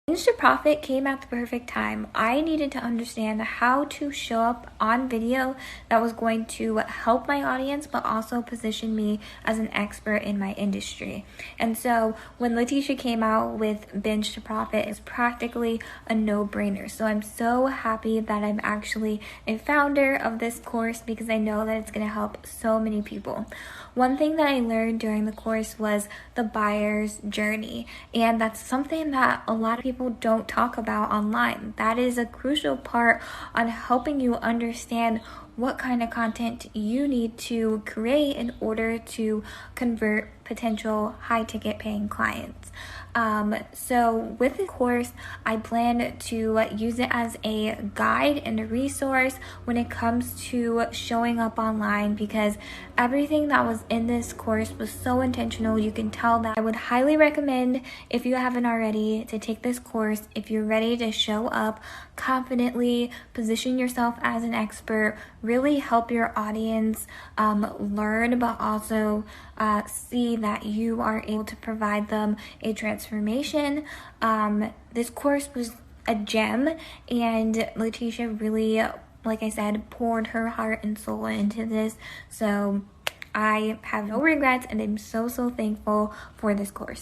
Binge to Profit came at the perfect time. I needed to understand how to show up on video that was going to help my audience, but also position me as an expert in my industry. And so when Latesha came out with Binge to Profit, it's practically a no-brainer. So I'm so happy that I'm actually a founder of this course because I know that it's going to help so many people. One thing that I learned during the course was the buyer's journey, and that's something that a lot of people don't talk about online. That is a crucial part on helping you understand what kind of content you need to create in order to convert potential high-ticket paying clients. So with the course, I plan to use it as a guide and a resource when it comes to showing up online, because everything that was in this course was so intentional. You can tell that. I would highly recommend, if you haven't already, to take this course if you're ready to show up confidently, position yourself as an expert, really help your audience learn, but also see that you are able to provide them a transformation. This course was a gem, and Latesha really, like I said, poured her heart and soul into this. So I have no regrets, and I'm so thankful for this course.